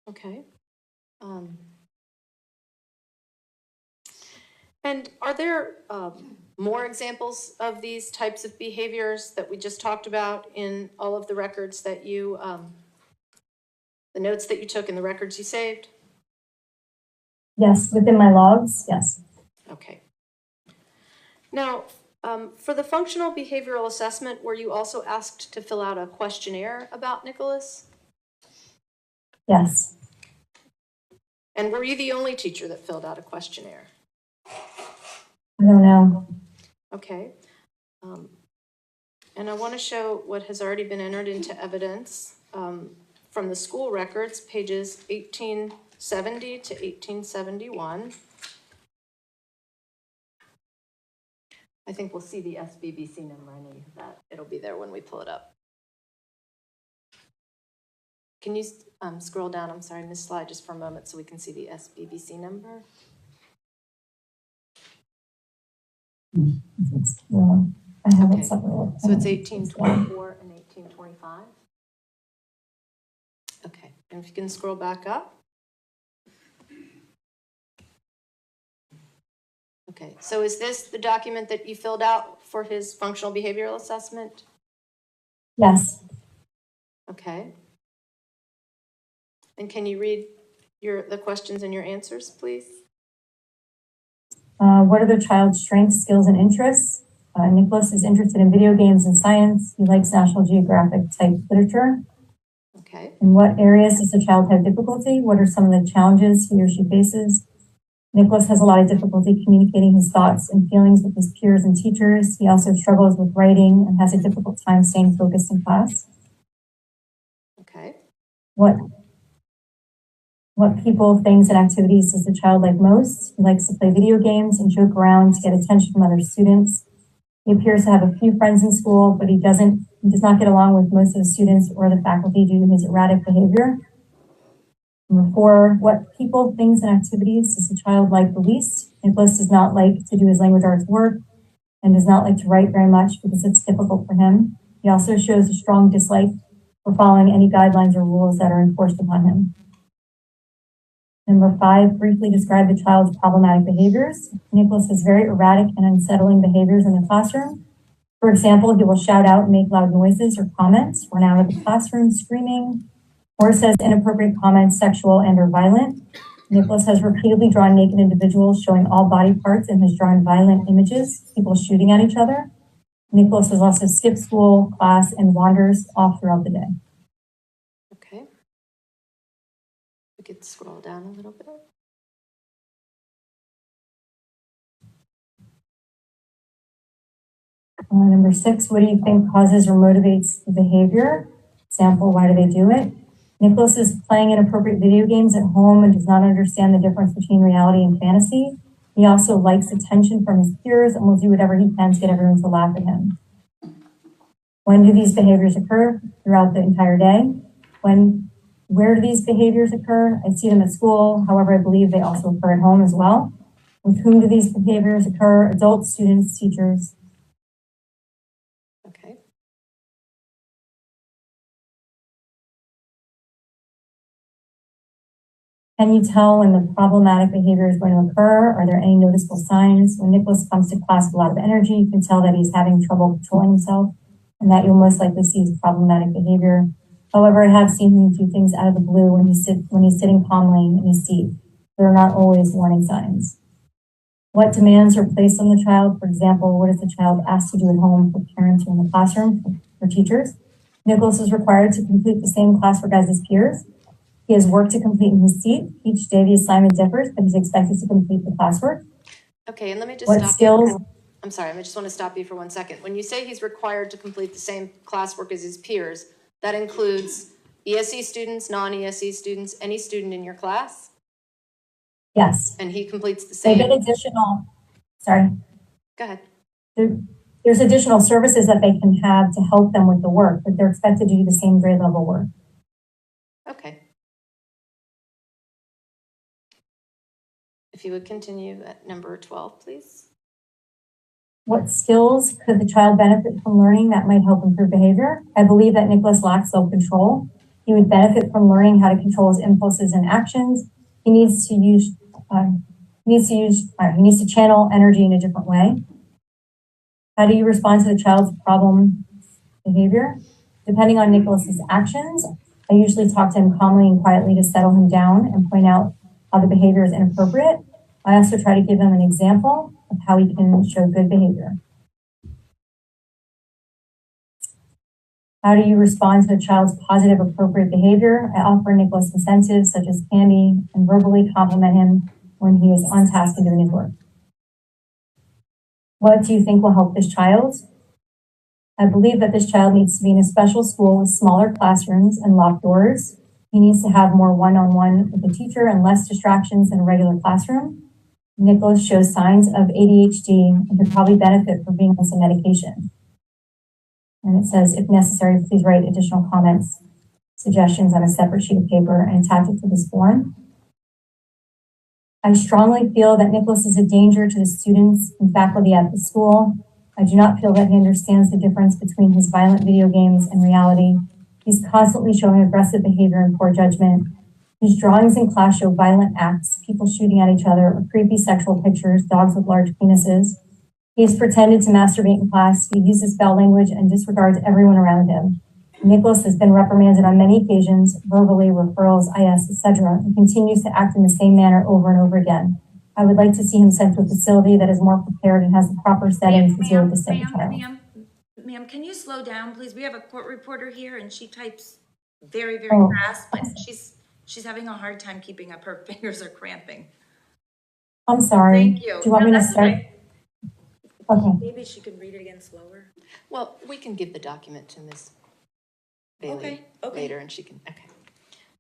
Okay. And are there more examples of these types of behaviors that we just talked about in all of the records that you, the notes that you took and the records you saved? Yes, within my logs, yes. Okay. Now, for the functional behavioral assessment, were you also asked to fill out a questionnaire about Nikolas? Yes. And were you the only teacher that filled out a questionnaire? I don't know. Okay. And I want to show what has already been entered into evidence from the school records, pages 1870 to 1871. I think we'll see the SBBC number. I know you have that. It'll be there when we pull it up. Can you scroll down, I'm sorry, Ms. Slide, just for a moment so we can see the SBBC number? I have Okay. it separate. So it's 1824 and 1825. Okay, and if you can scroll back up. Okay, so is this the document that you filled out for his functional behavioral assessment? Yes. Okay. And can you read the questions and your answers, please? What are the child's strengths, skills, and interests? Nikolas is interested in video games and science. He likes National Geographic type literature. Okay. In what areas does the child have difficulty? What are some of the challenges he or she faces? Nikolas has a lot of difficulty communicating his thoughts and feelings with his peers and teachers. He also struggles with writing and has a difficult time staying focused in class. Okay. What people, things, and activities does the child like most? He likes to play video games and joke around to get attention from other students. He appears to have a few friends in school, but he does not get along with most of the students or the faculty due to his erratic behavior. Number 4, what people, things, and activities does the child like the least? Nikolas does not like to do his language arts work and does not like to write very much because it's difficult for him. He also shows a strong dislike for following any guidelines or rules that are enforced upon him. Number 5, briefly describe the child's problematic behaviors. Nikolas has very erratic and unsettling behaviors in the classroom. For example, he will shout out and make loud noises or comments, run out of the classroom screaming, or says inappropriate comments, sexual and or violent. Nikolas has repeatedly drawn naked individuals showing all body parts and has drawn violent images, people shooting at each other. Nikolas has also skipped school, class, and wanders off throughout the day. Okay. We could scroll down a little bit. Number 6, what do you think causes or motivates the behavior? Example, why do they do it? Nikolas is playing inappropriate video games at home and does not understand the difference between reality and fantasy. He also likes attention from his peers and will do whatever he can to get everyone to laugh at him. When do these behaviors occur? Throughout the entire day. Where do these behaviors occur? I see them at school. However, I believe they also occur at home as well. With whom do these behaviors occur? Adults, students, teachers. Okay. Can you tell when the problematic behavior is going to occur? Are there any noticeable signs? When Nikolas comes to class with a lot of energy, you can tell that he's having trouble controlling himself and that you'll most likely see his problematic behavior. However, I have seen him do things out of the blue when he's sitting calmly in his seat. There are not always warning signs. What demands are placed on the child? For example, what is the child asked to do at home for parents or in the classroom for teachers? Nikolas is required to complete the same classwork as his peers. He has work to complete in his seat. Each day the assignment differs, but he's expected to complete the classwork. Okay, and let me just What stop skills? you. I'm sorry, I just want to stop you for 1 second. When you say he's required to complete the same classwork as his peers, that includes ESE students, non-ESE students, any student in your class? Yes. And he completes the They same? get additional, sorry. Go ahead. There's additional services that they can have to help them with the work, but they're expected to do the same grade level work. Okay. If you would continue at number 12, please. What skills could the child benefit from learning that might help improve behavior? I believe that Nikolas lacks self-control. He would benefit from learning how to control his impulses and actions. He needs to channel energy in a different way. How do you respond to the child's problem behavior? Depending on Nikolas's actions, I usually talk to him calmly and quietly to settle him down and point out how the behavior is inappropriate. I also try to give him an example of how he can show good behavior. How do you respond to the child's positive, appropriate behavior? I offer Nikolas incentives such as candy and verbally compliment him when he is on task and doing his work. What do you think will help this child? I believe that this child needs to be in a special school with smaller classrooms and locked doors. He needs to have more one-on-one with the teacher and less distractions in a regular classroom. Nikolas shows signs of ADHD and could probably benefit from being on some medication. And it says, if necessary, please write additional comments, suggestions on a separate sheet of paper and attach it to this form. I strongly feel that Nikolas is a danger to the students and faculty at the school. I do not feel that he understands the difference between his violent video games and reality. He's constantly showing aggressive behavior and poor judgment. His drawings in class show violent acts, people shooting at each other, or creepy sexual pictures, dogs with large penises. He's pretended to masturbate in class. He uses foul language and disregards everyone around him. Nikolas has been reprimanded on many occasions, verbally, referrals, IS, etc., and continues to act in the same manner over and over again. I would like to see him sent to a facility that is more prepared and has the proper settings to deal with this type of child. Ma'am, can you slow down, please? We have a court reporter here and she types very, very fast, but she's having a hard time keeping up. Her fingers are cramping. I'm sorry. Thank you. Do you want me to start? Okay. Okay. Maybe she could read it again slower. Well, we can give the document to Ms. Bailey later and she can,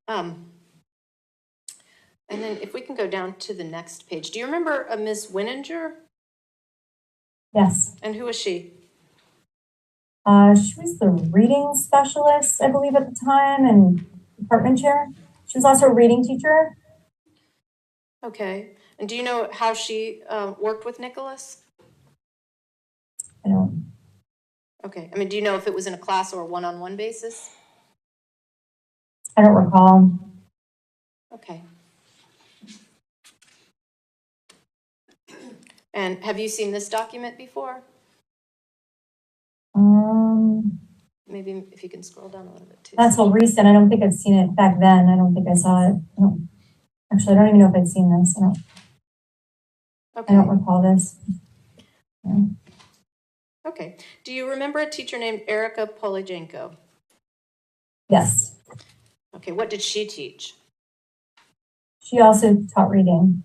and then if we can go down to the next page. Do you remember a Ms. Winninger? Yes. And who was she? She was the reading specialist, I believe, at the time, and department chair. She was also a reading teacher. Okay. And do you know how she worked with Nikolas? I don't. Okay. I mean, do you know if it was in a class or a one-on-one basis? I don't recall. Okay. And have you seen this document before? Maybe if you can scroll down a little bit too. That's all recent. I don't think I've seen it back then. I don't think I saw it. Actually, I don't even know if I'd seen this. I don't recall this. Yeah. Okay. Do you remember a teacher named Erica Polijenko? Yes. Okay. What did she teach? She also taught reading.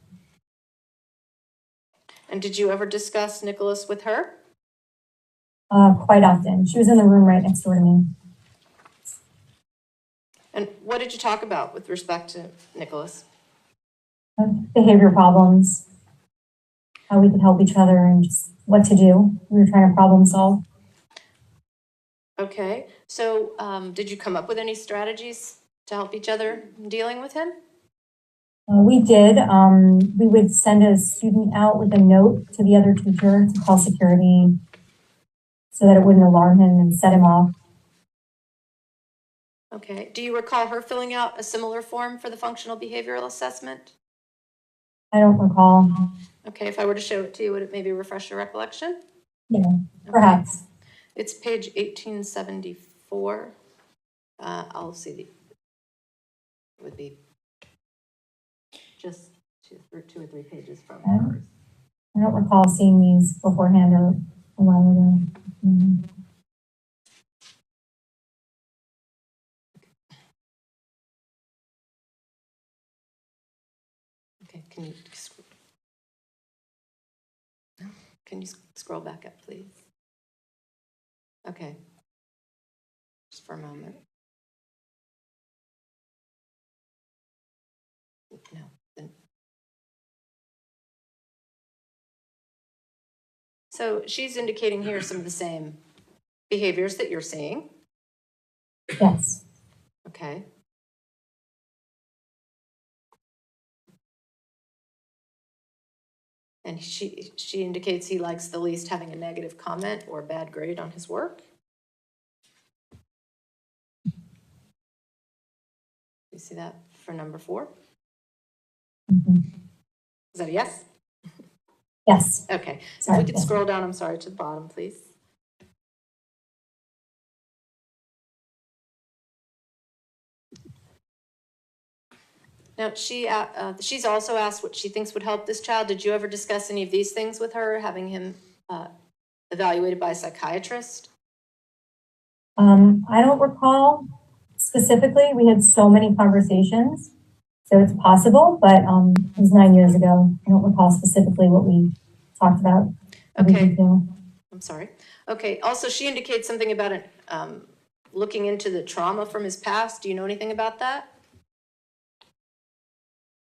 And did you ever discuss Nikolas with her? Quite often. She was in the room right next door to me. And what did you talk about with respect to Nikolas? Behavior problems, how we could help each other, and just what to do. We were trying to problem solve. Okay. So did you come up with any strategies to help each other in dealing with him? We did. We would send a student out with a note to the other teacher to call security so that it wouldn't alarm him and set him off. Okay. Do you recall her filling out a similar form for the functional behavioral assessment? I don't recall. Okay. If I were to show it to you, would it maybe refresh your recollection? Yeah, perhaps. Okay. It's page 1874. I'll see it would be just two or three pages from hers. I don't recall seeing these beforehand or a while ago. Mm-hmm. Okay, can you scroll back up, please? Okay, just for a moment. No. So she's indicating here some of the same behaviors that you're seeing. Yes. Okay. And she indicates he likes the least having a negative comment or a bad grade on his work. You see that for number 4? Mhm. Is that a yes? Yes. Okay, if Sorry, we could yes. scroll down, I'm sorry, to the bottom, please. Now, she's also asked what she thinks would help this child. Did you ever discuss any of these things with her, having him evaluated by a psychiatrist? I don't recall specifically. We had so many conversations, so it's possible, but it was 9 years ago. I don't recall specifically what we talked about. Every Okay, detail. I'm sorry. Okay, also, she indicates something about looking into the trauma from his past. Do you know anything about that?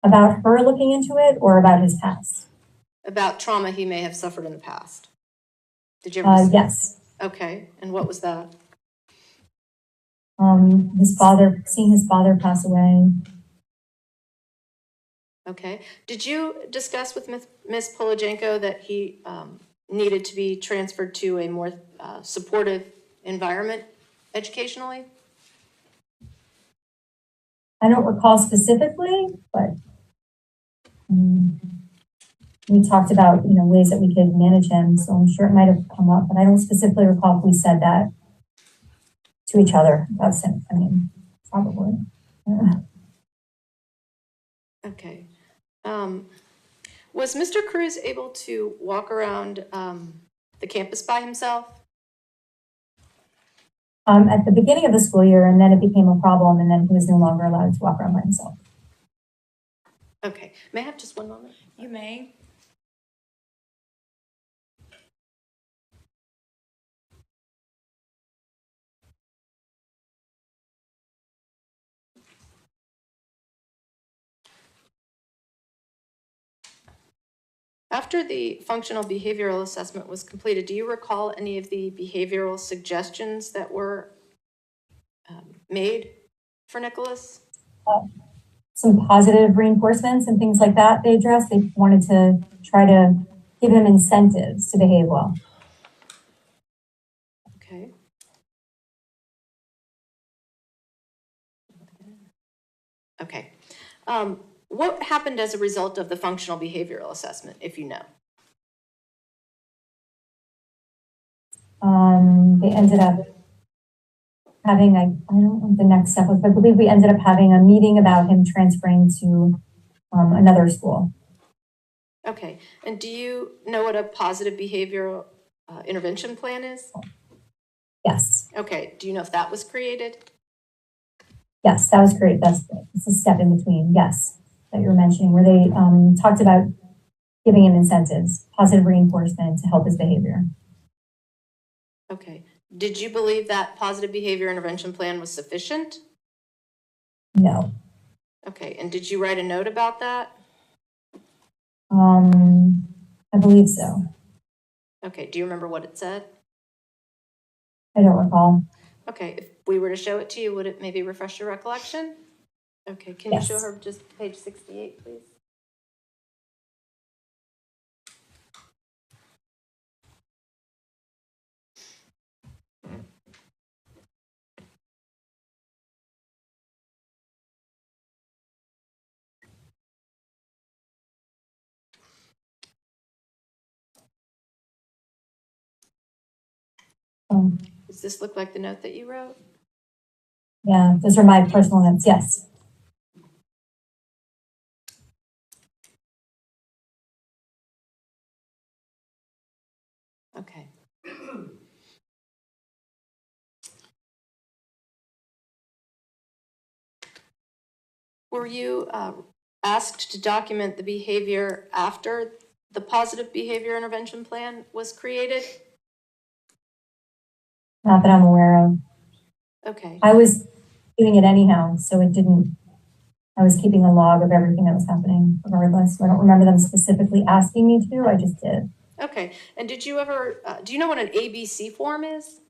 About her looking into it or about his past? About trauma he may have suffered in the past. Did you ever? Yes. Okay, and what was that? Seeing his father pass away. Okay. Did you discuss with Ms. Polajenko that he needed to be transferred to a more supportive environment educationally? I don't recall specifically, but we talked about, ways that we could manage him. So I'm sure it might have come up, but I don't specifically recall if we said that to each other. Probably. Yeah. Okay. Was Mr. Cruz able to walk around the campus by himself? At the beginning of the school year, and then it became a problem, and then he was no longer allowed to walk around by himself. Okay. May I have just one moment? You may. After the functional behavioral assessment was completed, do you recall any of the behavioral suggestions that were made for Nikolas? Some positive reinforcements and things like that they addressed. They wanted to try to give him incentives to behave well. Okay. Okay. What happened as a result of the functional behavioral assessment, if you know? They ended up having, I don't know what the next step was, but I believe we ended up having a meeting about him transferring to another school. Okay. And do you know what a positive behavioral intervention plan is? Yes. Okay. Do you know if that was created? Yes, that was great. That's a step in between. Yes, that you were mentioning, where they talked about giving him incentives, positive reinforcement to help his behavior. Okay. Did you believe that positive behavior intervention plan was sufficient? No. Okay. And did you write a note about that? I believe so. Okay. Do you remember what it said? I don't recall. Okay. If we were to show it to you, would it maybe refresh your recollection? Okay. Can you show her just page 68, please? Does this look like the note that you wrote? Yeah, those are my personal notes. Yes. Okay. Were you asked to document the behavior after the positive behavior intervention plan was created? Not that I'm aware of. Okay. I was doing it anyhow, so it didn't. I was keeping a log of everything that was happening, regardless. So I don't remember them specifically asking me to. I just did. Okay. And did you ever, do you know what an ABC form is?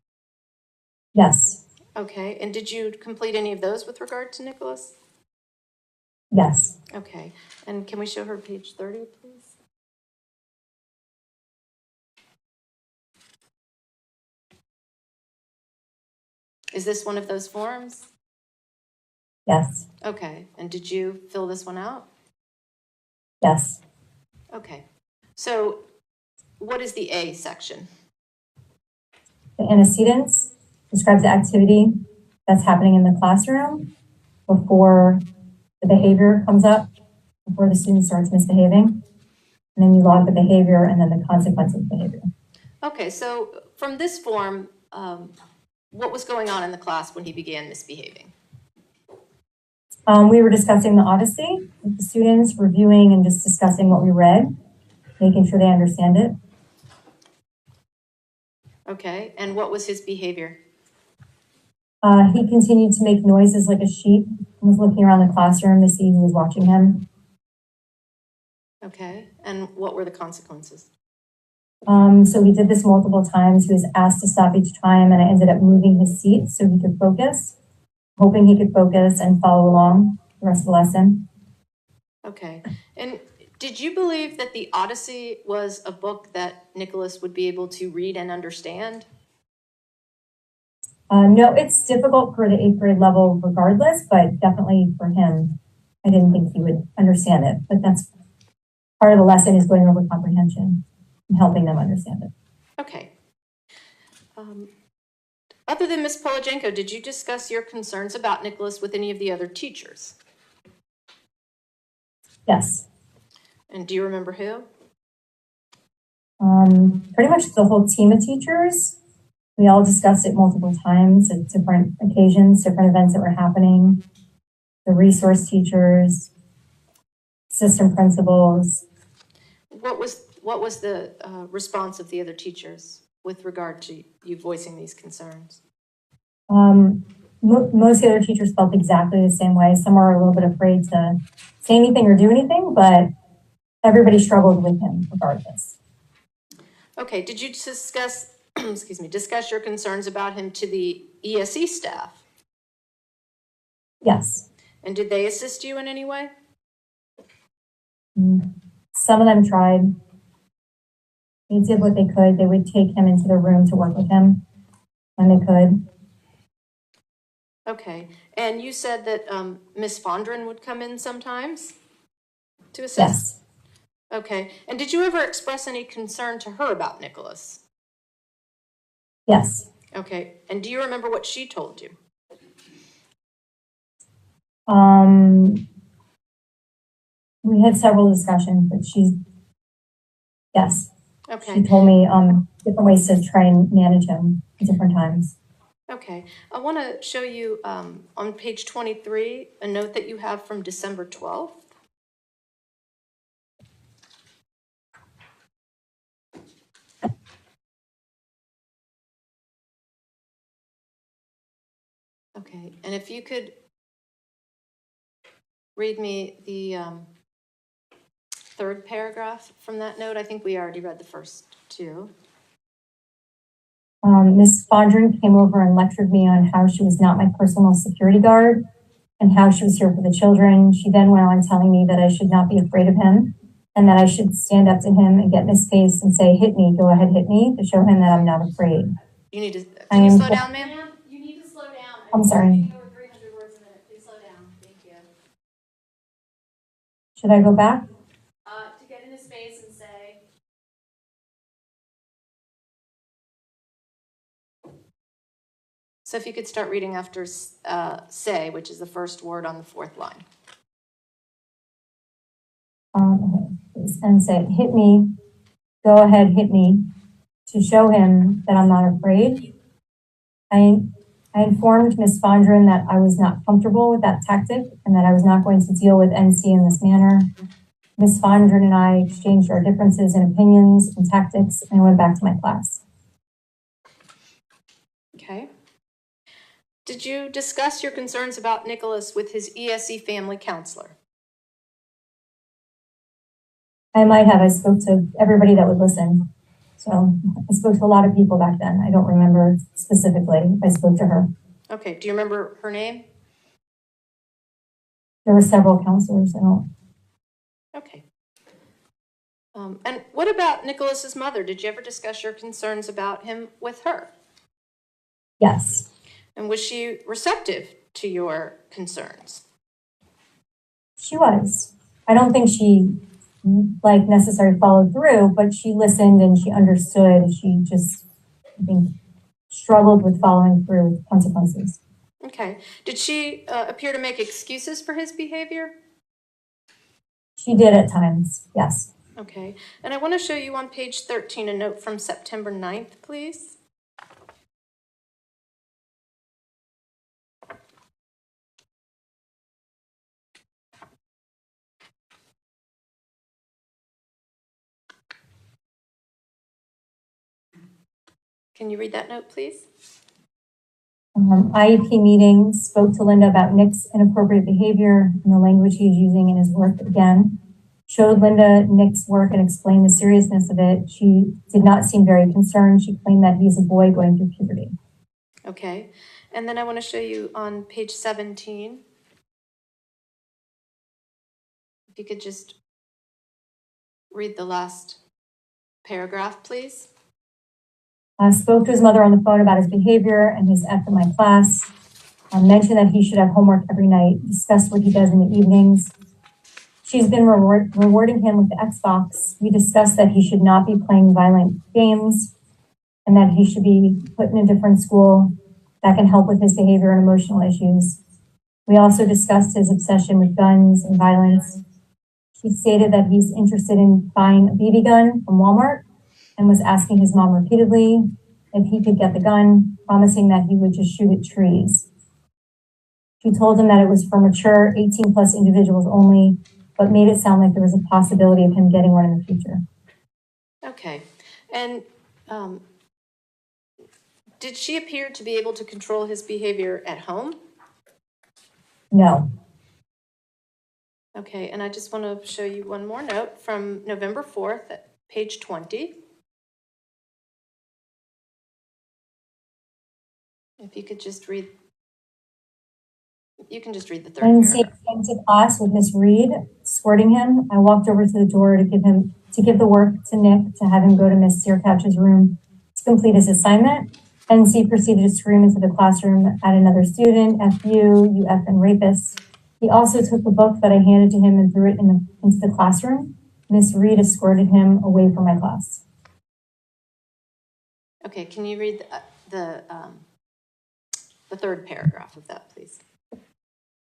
Yes. Okay. And did you complete any of those with regard to Nikolas? Yes. Okay. And can we show her page 30, please? Is this one of those forms? Yes. Okay, and did you fill this one out? Yes. Okay, so what is the A section? The antecedents describes the activity that's happening in the classroom before the behavior comes up, before the student starts misbehaving. And then you log the behavior and then the consequence of the behavior. Okay, so from this form, what was going on in the class when he began misbehaving? We were discussing the Odyssey with the students, reviewing and just discussing what we read, making sure they understand it. Okay, and what was his behavior? He continued to make noises like a sheep, was looking around the classroom to see who was watching him. Okay, and what were the consequences? So he did this multiple times. He was asked to stop each time, and I ended up moving his seat so he could focus, hoping he could focus and follow along the rest of the lesson. Okay, and did you believe that the Odyssey was a book that Nikolas would be able to read and understand? No, it's difficult for the 8th grade level regardless, but definitely for him, I didn't think he would understand it. But that's part of the lesson, is going over comprehension and helping them understand it. Okay. Other than Ms. Polajenko, did you discuss your concerns about Nikolas with any of the other teachers? Yes. And do you remember who? Pretty much the whole team of teachers. We all discussed it multiple times at different occasions, different events that were happening. The resource teachers, system principals. What was the response of the other teachers with regard to you voicing these concerns? Most of the other teachers felt exactly the same way. Some are a little bit afraid to say anything or do anything, but everybody struggled with him regardless. Okay, did you discuss, discuss your concerns about him to the ESE staff? Yes. And did they assist you in any way? Some of them tried. They did what they could. They would take him into the room to work with him when they could. Okay, and you said that Miss Fondren would come in sometimes to assist? Yes. Okay, and did you ever express any concern to her about Nikolas? Yes. Okay, and do you remember what she told you? We had several discussions, but yes. Okay. She told me different ways to try and manage him at different times. Okay, I want to show you on page 23 a note that you have from December 12th. Okay, and if you could read me the third paragraph from that note. I think we already read the first two. Ms. Fondren came over and lectured me on how she was not my personal security guard and how she was here for the children. She then went on telling me that I should not be afraid of him and that I should stand up to him and get in his face and say, hit me, go ahead, hit me, to show him that I'm not afraid. You need to, can you slow down, ma'am? You need to slow down. I'm sorry. Over 300 words a minute. Please slow down. Thank you. Should I go back? To get in his face and say, So if you could start reading after say, which is the first word on the fourth line. Okay. And say, hit me, go ahead, hit me, to show him that I'm not afraid. I informed Ms. Fondren that I was not comfortable with that tactic and that I was not going to deal with NC in this manner. Ms. Fondren and I exchanged our differences in opinions and tactics, and I went back to my class. Okay. Did you discuss your concerns about Nikolas with his ESE family counselor? I might have. I spoke to everybody that would listen. So I spoke to a lot of people back then. I don't remember specifically if I spoke to her. Okay. Do you remember her name? There were several counselors. I don't. Okay. And what about Nikolas's mother? Did you ever discuss your concerns about him with her? Yes. And was she receptive to your concerns? She was. I don't think she like necessarily followed through, but she listened and she understood. She just, I think, struggled with following through with consequences. Okay. Did she appear to make excuses for his behavior? She did at times, yes. Okay. And I want to show you on page 13 a note from September 9th, please. Can you read that note, please? IEP meeting spoke to Linda about Nick's inappropriate behavior and the language he is using in his work again. Showed Linda Nick's work and explained the seriousness of it. She did not seem very concerned. She claimed that he's a boy going through puberty. Okay. And then I want to show you on page 17. If you could just read the last paragraph, please. Spoke to his mother on the phone about his behavior and his F in my class. Mentioned that he should have homework every night. Discussed what he does in the evenings. She's been rewarding him with the Xbox. We discussed that he should not be playing violent games and that he should be put in a different school that can help with his behavior and emotional issues. We also discussed his obsession with guns and violence. She stated that he's interested in buying a BB gun from Walmart and was asking his mom repeatedly if he could get the gun, promising that he would just shoot at trees. She told him that it was for mature 18 plus individuals only, but made it sound like there was a possibility of him getting one in the future. Okay. And did she appear to be able to control his behavior at home? No. Okay, and I just want to show you one more note from November 4th at page 20. If you could just read, you can just read the third When paragraph. came to class with Miss Reed, escorting him, I walked over to the door to give the work to Nick to have him go to Miss Searcouch's room to complete his assignment. NC proceeded to scream into the classroom at another student, F you effing rapist. He also took the book that I handed to him and threw it into the classroom. Miss Reed escorted him away from my class. Okay, can you read the third paragraph of that, please?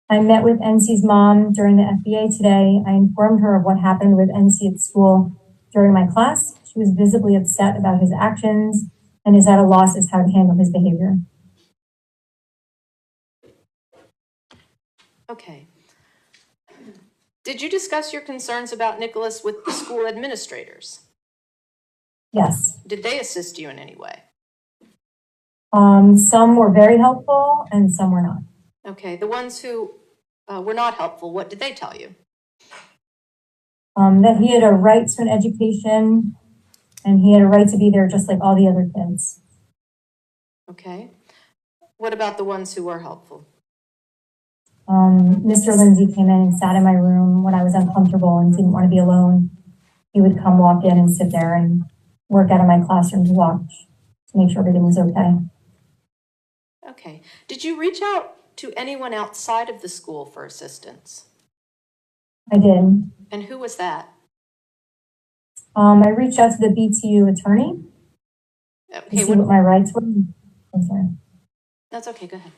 I met with NC's mom during the FBA today. I informed her of what happened with NC at school during my class. She was visibly upset about his actions and is at a loss as how to handle his behavior. Okay. Did you discuss your concerns about Nikolas with the school administrators? Yes. Did they assist you in any way? Some were very helpful and some were not. Okay, the ones who were not helpful, what did they tell you? That he had a right to an education and he had a right to be there just like all the other kids. Okay. What about the ones who were helpful? Mr. Lindsay came in and sat in my room when I was uncomfortable and didn't want to be alone. He would come walk in and sit there and work out of my classroom to watch to make sure everything was okay. Okay. Did you reach out to anyone outside of the school for assistance? I did. And who was that? I reached out to the BTU attorney to Okay, see what my rights were. I'm sorry. That's okay, go ahead.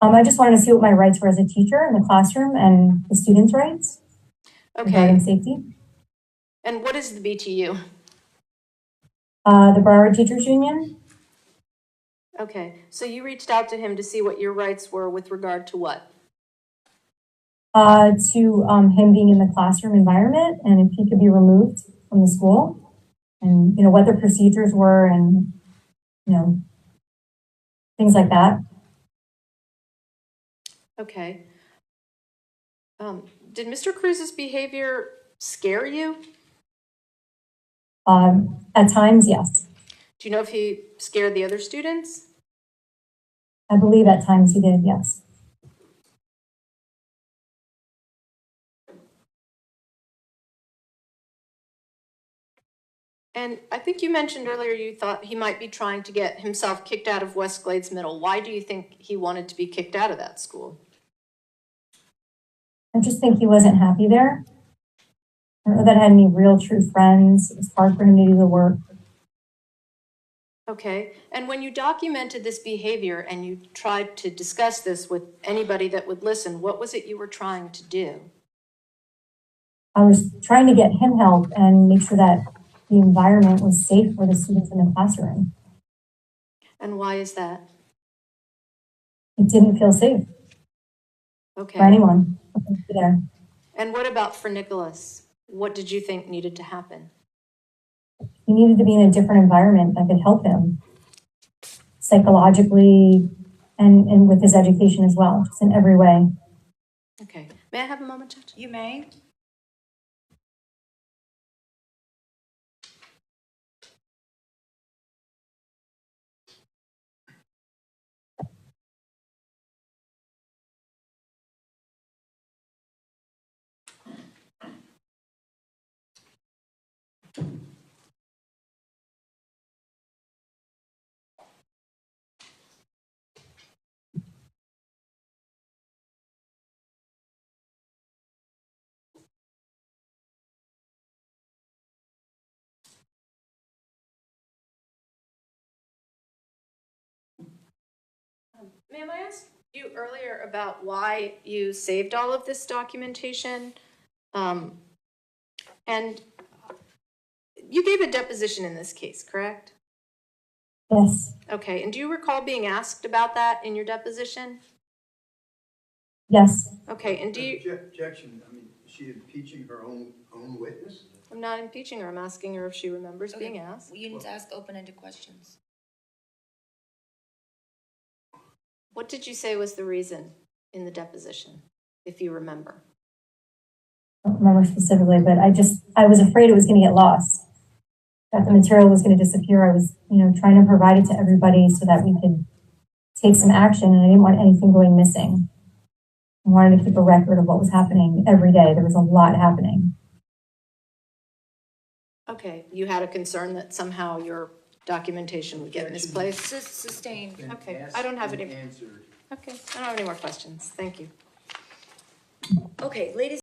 I just wanted to see what my rights were as a teacher in the classroom and the students' rights regarding Okay. safety. And what is the BTU? The Broward Teachers Union. Okay, so you reached out to him to see what your rights were with regard to what? To him being in the classroom environment and if he could be removed from the school and, you know, what the procedures were and, you know, things like that. Okay. Did Mr. Cruz's behavior scare you? At times, yes. Do you know if he scared the other students? I believe at times he did, yes. And I think you mentioned earlier you thought he might be trying to get himself kicked out of West Glades Middle. Why do you think he wanted to be kicked out of that school? I just think he wasn't happy there. I don't know that I had any real true friends. It was hard for him to do the work. Okay, and when you documented this behavior and you tried to discuss this with anybody that would listen, what was it you were trying to do? I was trying to get him help and make sure that the environment was safe for the students in the classroom. And why is that? It didn't feel safe for Okay, anyone there. and what about for Nikolas? What did you think needed to happen? He needed to be in a different environment that could help him psychologically and with his education as well, just in every way. Okay, may I have a moment, Judge? You may. Ma'am, I asked you earlier about why you saved all of this documentation. And you gave a deposition in this case, correct? Yes, Okay, and do you recall being asked about that in your deposition? yes. Okay, and do you, Objection, I mean, is she impeaching her own witness? I'm not impeaching her, I'm asking her if she remembers being asked. You need to ask open-ended questions. What did you say was the reason in the deposition, if you remember? I don't remember specifically, but I was afraid it was going to get lost, that the material was going to disappear. I was, trying to provide it to everybody so that we could take some action, and I didn't want anything going missing. I wanted to keep a record of what was happening every day. There was a lot happening. Okay, you had a concern that somehow your documentation would get misplaced? Sustained. Been Okay, asked I don't have and any. answered. Okay, I don't have any more questions. Thank you. Okay, ladies